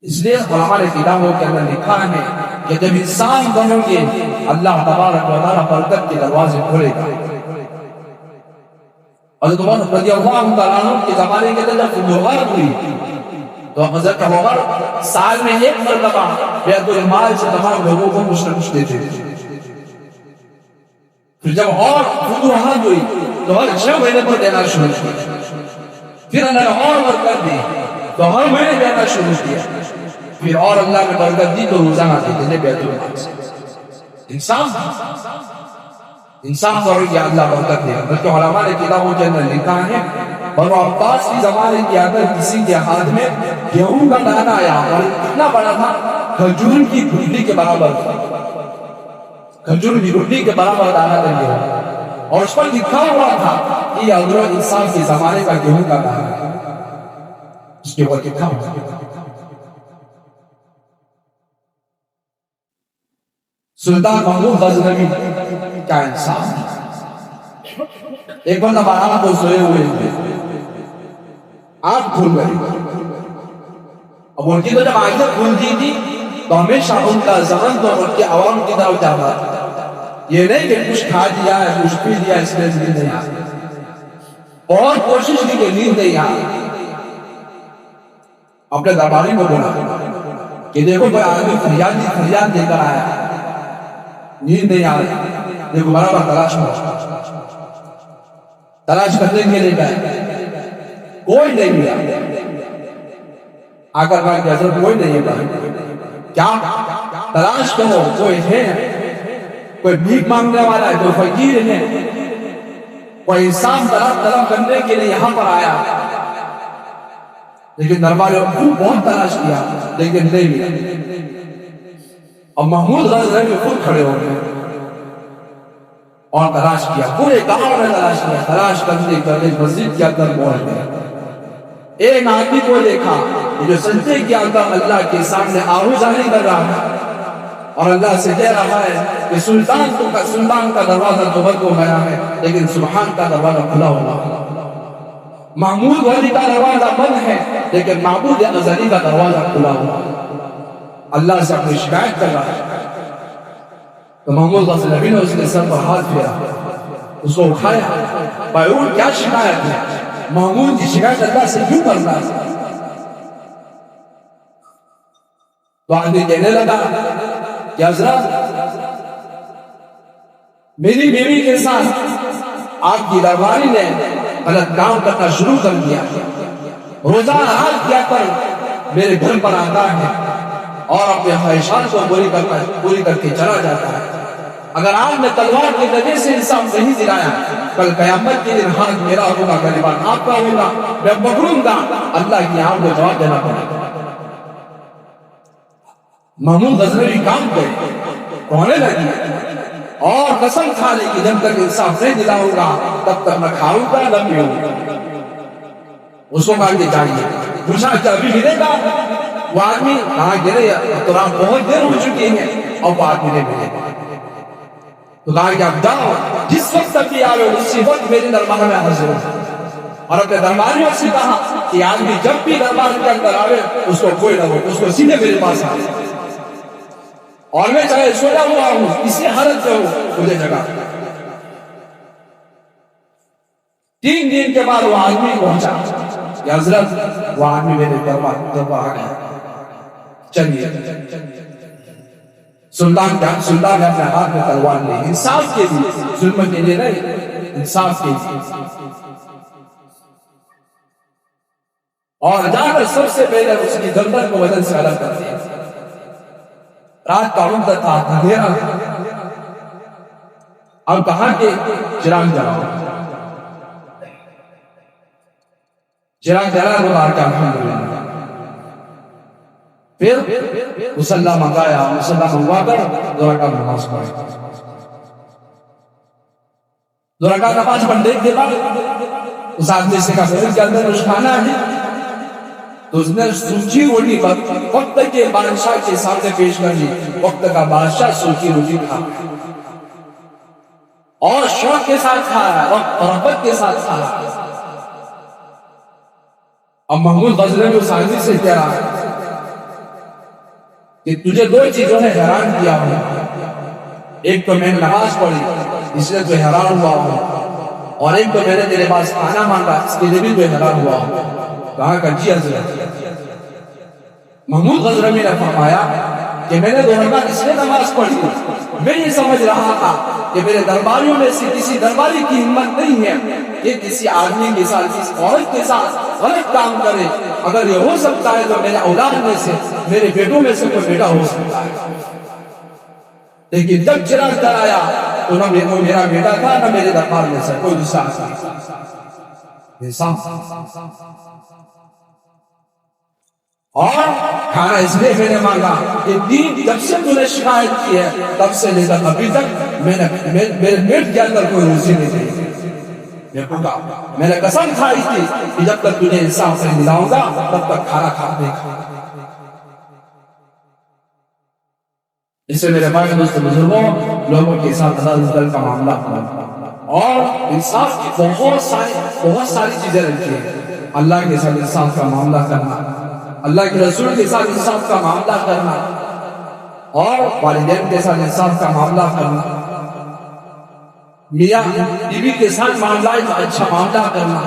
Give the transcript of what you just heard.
اس لیے ہمارے کتابوں کے اندر لکھا ہے کہ جب انسان بنو گے اللہ تبارک و تعالیٰ برکت کے دروازے کھولے گا. حضرت عمر رضی اللہ تعالیٰ عنہ کے زمانے کے اندر جب فتوحات ہوئی تو حضرت عمر سال میں ایک مرتبہ بیت المال سے تمام لوگوں کو کچھ نہ کچھ دیتے تھے. پھر جب اور فتوحات ہوئی تو ہر 6 مہینے پر دینا شروع کیا. پھر اللہ نے اور برکت دی تو ہر مہینے دینا شروع کیا. پھر اور اللہ نے برکت دی تو روزانہ دیتے تھے بیت المال سے. انسان پر کیا اللہ برکت دے. بلکہ علماء نے کتابوں کے اندر لکھا ہے بنو عباس کی زمانے کے اندر کسی کے ہاتھ میں گیہوں کا دانہ آیا اور اتنا بڑا تھا کھجور کی گٹلی کے برابر تھا. کھجور کی گٹلی کے برابر دانہ دے گیا اور اس پر لکھا ہوا تھا کہ یہ حضرت انسان کے زمانے کا گیہوں کا دانہ ہے. اس کے اوپر لکھا ہوا تھا. سلطان محمود غزنوی کا انسان ایک بندہ بارہ کو سوئے ہوئے تھے, آنکھ کھل گئی. اب ان کی تو جب آنکھیں کھلتی تھی تو ہمیشہ ان کا ذہن تو ان کے عوام کی طرف جاتا تھا. یہ نہیں کہ کچھ کھا دیا ہے کچھ پی دیا اس لیے نیند نہیں آئی. اور کوشش کی کہ نیند نہیں آئی. اپنے درباری کو بولا کہ دیکھو کوئی آدمی فریاد دے کر آیا, نیند نہیں آ رہی, دیکھو برابر تلاش کرو. تلاش کرنے کے لیے گئے, کوئی نہیں ملا. آ کر کہا کہ حضرت کوئی نہیں ہے. کیا تلاش کرو, کوئی ہے, کوئی بھیک مانگنے والا ہے, کوئی فقیر ہے, کوئی انسان طلب کرنے کے لیے یہاں پر آیا. لیکن دربار میں بہت تلاش کیا لیکن نہیں ملا. اور محمود غزنوی خود کھڑے ہو گئے اور تلاش کیا. پورے گاؤں میں تلاش کیا. تلاش کرنے مسجد کے اندر پہنچ گئے. ایک آدمی کو دیکھا جو سجدے کے اندر اللہ کے سامنے آہوزانی کر رہا ہے اور اللہ سے کہہ رہا ہے کہ سلطان کا دروازہ تو بند ہو گیا ہے لیکن سبحان کا دروازہ کھلا ہوا ہے. محمود غزنوی کا دروازہ بند ہے لیکن معبود ازلی کا دروازہ کھلا ہوا ہے. اللہ سے اپنی شکایت کر رہا ہے. تو محمود غزنوی نے اس کے سر پر ہاتھ پھیرا, اس کو اٹھایا. بھائی کیا شکایت ہے؟ محمود کی شکایت اللہ سے کیوں کرنا ہے؟ تو آدمی کہنے لگا کہ حضرت میری بیوی کے ساتھ آپ کی درباری نے غلط کام کرنا شروع کر دیا. روزانہ رات کیا کر میرے گھر پر آتا ہے اور اپنے خواہشات کو پوری کر کے چلا جاتا ہے. اگر آج میں تلوار کے ذریعے سے انسان نہیں دلایا, کل قیامت کے دن ہاتھ میرا ہوگا, غریبان آپ کا ہوگا, میں پکڑوں گا, اللہ کی آپ کو جواب دینا پڑے گا. محمود غزنوی کام کرے رونے لگی اور قسم کھا لے کہ جب تک انصاف نہیں دلاؤں گا تب تک نہ کھاؤں گا نہ پیوں گا. اس کو کہا کہ جائیے. پوچھا کیا ابھی ملے گا؟ وہ آدمی کہاں گرے تو رات بہت دیر ہو چکی ہے اور وہ آدمی نے ملے. تو کہا کہ آپ جاؤ, جس وقت تک بھی آئے اسی وقت میرے دربار میں حاضر ہو. اور اپنے درباریوں سے کہا کہ آدمی جب بھی دربار کے اندر آئے اس کو کوئی نہ ہو, اس کو سیدھے میرے پاس آئے اور میں چاہے سویا ہوا ہوں کسی حالت میں ہوں مجھے جگہ. 3 دن کے بعد وہ آدمی پہنچا کہ حضرت وہ آدمی میرے دربار آ گیا, چلیے. سلطان نے اپنے ہاتھ میں تلوار لی, انصاف کے لیے, ظلم کے لیے نہیں, انصاف کے لیے. اور جا کر سب سے پہلے اس کی گردن کو بدن سے الگ کر دیا. رات کا وقت تھا, اندھیرا تھا. اب کہا کہ چراغ جلاؤ. چراغ جلا تو کہا کہ الحمدللہ. پھر مصلی منگایا, مصلی منگوا کر 2 رکعت نماز پڑھی. 2 رکعت نماز پڑھنے کے بعد اس آدمی سے کہا میرے کے اندر کچھ کھانا ہے؟ تو اس نے سوچی روٹی وقت کے بادشاہ کے سامنے پیش کر دی. وقت کا بادشاہ سوچی روٹی کھا اور شوق کے ساتھ کھا رہا اور محبت کے ساتھ کھا رہا. اب محمود غزنوی اس آدمی سے کہہ رہا ہے کہ تجھے دو چیزوں نے حیران کیا ہوں، ایک تو میں نے نماز پڑھی اس لیے تو حیران ہوا ہوں، اور ایک تو میں نے تیرے پاس کھانا مانگا اس کے لیے بھی تو حیران ہوا ہوں۔ کہا کہ جی حضرت۔ محمود غزنوی نے فرمایا کہ میں نے 2 رکعت اس لیے نماز پڑھی، میں یہ سمجھ رہا تھا کہ میرے درباریوں میں سے کسی درباری کی ہمت نہیں ہے کہ کسی آدمی کے ساتھ کسی عورت کے ساتھ غلط کام کرے، اگر یہ ہو سکتا ہے تو میرے اولاد میں سے میرے بیٹوں میں سے کوئی بیٹا ہو سکتا ہے، لیکن جب چراغ در آیا تو نہ میرا بیٹا تھا نہ میرے دربار میں سے کوئی دوسرا اور کھانا اس لیے میں نے مانگا کہ دین جب سے تو نے شکایت کی ہے تب سے لے کر ابھی تک میرے پیٹ کے اندر کوئی روزی نہیں دی، میں نے قسم کھائی تھی کہ جب تک تجھے انصاف سے ملاؤں گا تب تک کھانا کھانے کا۔ اس سے میرے بھائی دوست بزرگوں، لوگوں کے ساتھ عدل کا معاملہ کرنا اور انصاف کی بہت ساری چیزیں رکھی ہیں۔ اللہ کے ساتھ انصاف کا معاملہ کرنا، اللہ کے رسول کے ساتھ انصاف کا معاملہ کرنا، اور والدین کے ساتھ انصاف کا معاملہ کرنا، میاں بیوی کے ساتھ معاملہ اچھا معاملہ کرنا،